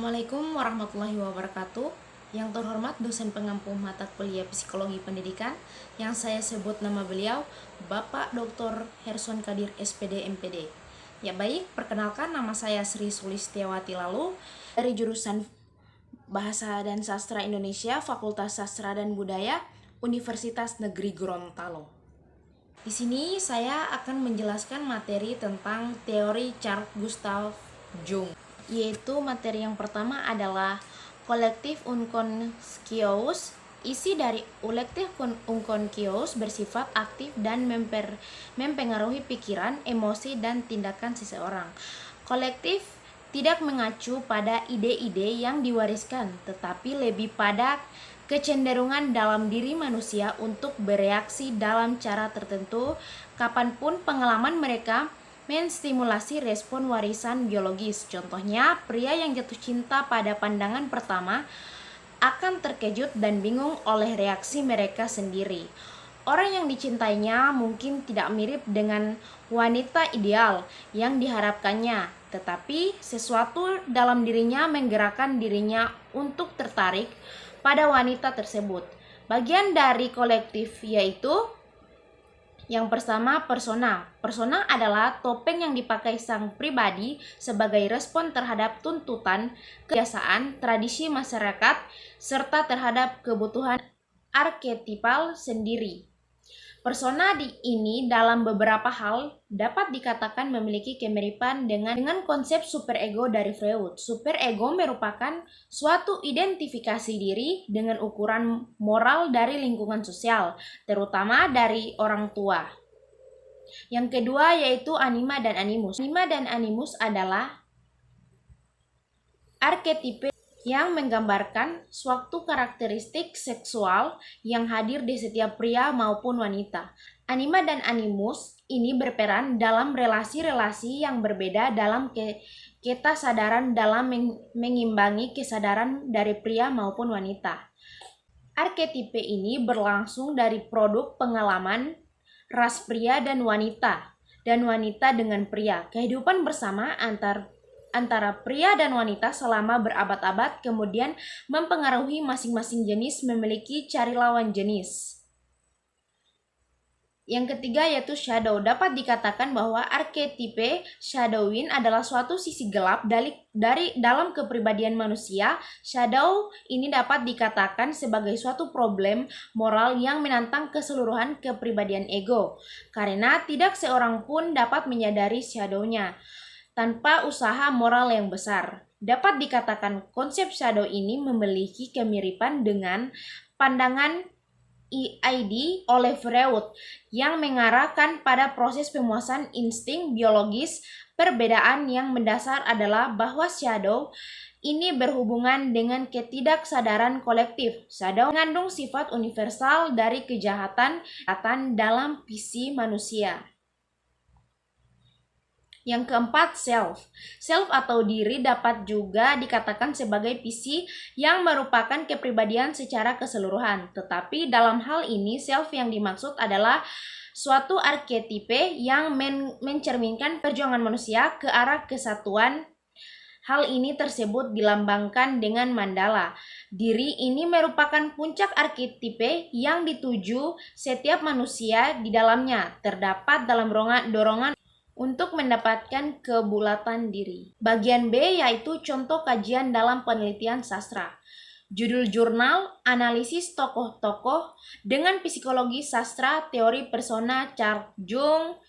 Assalamualaikum warahmatullahi wabarakatuh. Yang terhormat dosen pengampu mata kuliah Psikologi Pendidikan, yang saya sebut nama beliau Bapak Dr. Herson Kadir SPD MPD. Ya baik, perkenalkan nama saya Sri Sulistiawati Lalu dari jurusan Bahasa dan Sastra Indonesia, Fakultas Sastra dan Budaya, Universitas Negeri Gorontalo. Di sini saya akan menjelaskan materi tentang teori Carl Gustav Jung, yaitu materi yang pertama adalah kolektif unconscious. Isi dari kolektif unconscious bersifat aktif dan mempengaruhi pikiran, emosi, dan tindakan seseorang. Kolektif tidak mengacu pada ide-ide yang diwariskan, tetapi lebih pada kecenderungan dalam diri manusia untuk bereaksi dalam cara tertentu kapanpun pengalaman mereka menstimulasi respon warisan biologis. Contohnya, pria yang jatuh cinta pada pandangan pertama akan terkejut dan bingung oleh reaksi mereka sendiri. Orang yang dicintainya mungkin tidak mirip dengan wanita ideal yang diharapkannya, tetapi sesuatu dalam dirinya menggerakkan dirinya untuk tertarik pada wanita tersebut. Bagian dari kolektif yaitu yang pertama, persona. Persona adalah topeng yang dipakai sang pribadi sebagai respon terhadap tuntutan, kebiasaan, tradisi masyarakat, serta terhadap kebutuhan arketipal sendiri. Persona ini dalam beberapa hal dapat dikatakan memiliki kemiripan dengan konsep superego dari Freud. Superego merupakan suatu identifikasi diri dengan ukuran moral dari lingkungan sosial, terutama dari orang tua. Yang kedua yaitu anima dan animus. Anima dan animus adalah arketipe yang menggambarkan suatu karakteristik seksual yang hadir di setiap pria maupun wanita. Anima dan animus ini berperan dalam relasi-relasi yang berbeda dalam kesadaran dalam mengimbangi kesadaran dari pria maupun wanita. Arketipe ini berlangsung dari produk pengalaman ras pria dan wanita dengan pria, kehidupan bersama antara pria dan wanita selama berabad-abad, kemudian mempengaruhi masing-masing jenis memiliki cari lawan jenis. Yang ketiga yaitu shadow. Dapat dikatakan bahwa arketipe shadowin adalah suatu sisi gelap dari dalam kepribadian manusia. Shadow ini dapat dikatakan sebagai suatu problem moral yang menantang keseluruhan kepribadian ego, karena tidak seorang pun dapat menyadari shadow-nya tanpa usaha moral yang besar. Dapat dikatakan konsep shadow ini memiliki kemiripan dengan pandangan ID oleh Freud yang mengarahkan pada proses pemuasan insting biologis. Perbedaan yang mendasar adalah bahwa shadow ini berhubungan dengan ketidaksadaran kolektif. Shadow mengandung sifat universal dari kejahatan dalam visi manusia. Yang keempat, self. Self atau diri dapat juga dikatakan sebagai visi yang merupakan kepribadian secara keseluruhan. Tetapi dalam hal ini, self yang dimaksud adalah suatu arketipe yang mencerminkan perjuangan manusia ke arah kesatuan. Hal ini tersebut dilambangkan dengan mandala. Diri ini merupakan puncak arketipe yang dituju setiap manusia. Di dalamnya terdapat dalam dorongan untuk mendapatkan kebulatan diri. Bagian B yaitu contoh kajian dalam penelitian sastra. Judul jurnal, analisis tokoh-tokoh dengan psikologi sastra teori persona Carl Jung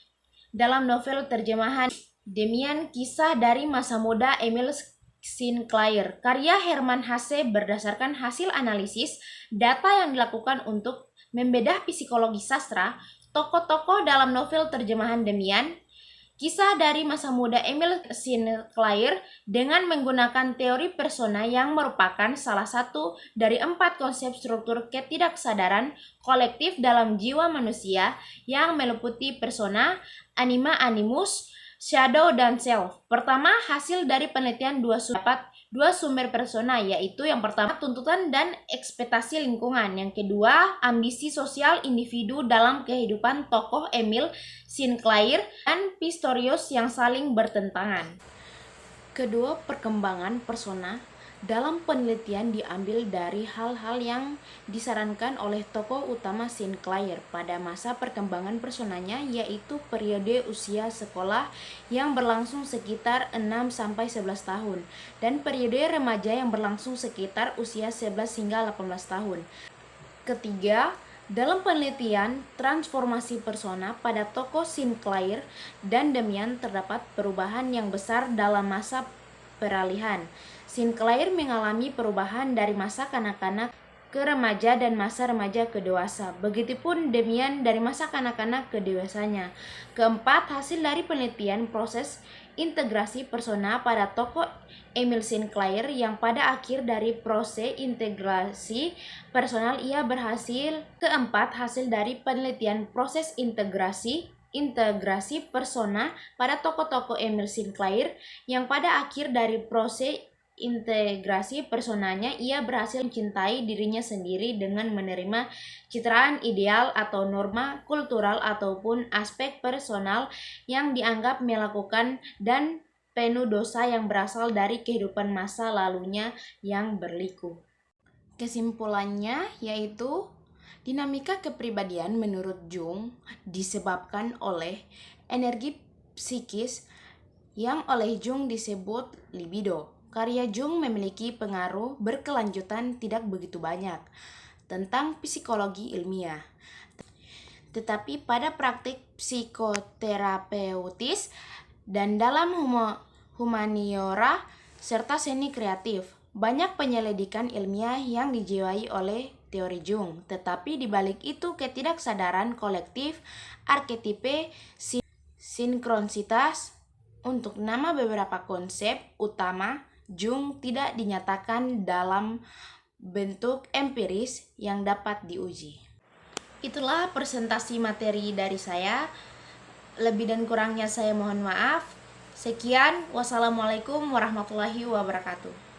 dalam novel terjemahan Demian, kisah dari masa muda Emil Sinclair. Karya Herman Hesse berdasarkan hasil analisis data yang dilakukan untuk membedah psikologi sastra tokoh-tokoh dalam novel terjemahan Demian, kisah dari masa muda Emil Sinclair dengan menggunakan teori persona yang merupakan salah satu dari 4 konsep struktur ketidaksadaran kolektif dalam jiwa manusia yang meliputi persona, anima, animus, shadow, dan self. Pertama, hasil dari penelitian dua sumber persona, yaitu yang pertama tuntutan dan ekspektasi lingkungan, yang kedua ambisi sosial individu dalam kehidupan tokoh Emil Sinclair dan Pistorius yang saling bertentangan. Kedua, perkembangan persona Dalam penelitian diambil dari hal-hal yang disarankan oleh tokoh utama Sinclair pada masa perkembangan personanya, yaitu periode usia sekolah yang berlangsung sekitar 6-11 tahun dan periode remaja yang berlangsung sekitar usia 11 hingga 18 tahun. Ketiga, dalam penelitian transformasi persona pada tokoh Sinclair dan Damian terdapat perubahan yang besar dalam masa peralihan. Sinclair mengalami perubahan dari masa kanak-kanak ke remaja dan masa remaja ke dewasa. Begitupun Damian dari masa kanak-kanak ke dewasanya. Keempat, hasil dari penelitian proses integrasi persona pada tokoh Emil Sinclair yang pada akhir dari proses integrasi personal ia berhasil. Keempat, hasil dari penelitian proses integrasi persona pada tokoh-tokoh Emil Sinclair yang pada akhir dari proses integrasi personanya ia berhasil mencintai dirinya sendiri dengan menerima citraan ideal atau norma kultural ataupun aspek personal yang dianggap melakukan dan penuh dosa yang berasal dari kehidupan masa lalunya yang berliku. Kesimpulannya yaitu dinamika kepribadian menurut Jung disebabkan oleh energi psikis yang oleh Jung disebut libido. Karya Jung memiliki pengaruh berkelanjutan tidak begitu banyak tentang psikologi ilmiah. Tetapi pada praktik psikoterapeutis dan dalam humaniora serta seni kreatif, banyak penyelidikan ilmiah yang dijiwai oleh teori Jung. Tetapi di balik itu ketidaksadaran kolektif, arketipe, sinkronisitas, untuk nama beberapa konsep utama Jung tidak dinyatakan dalam bentuk empiris yang dapat diuji. Itulah presentasi materi dari saya. Lebih dan kurangnya saya mohon maaf. Sekian, wassalamualaikum warahmatullahi wabarakatuh.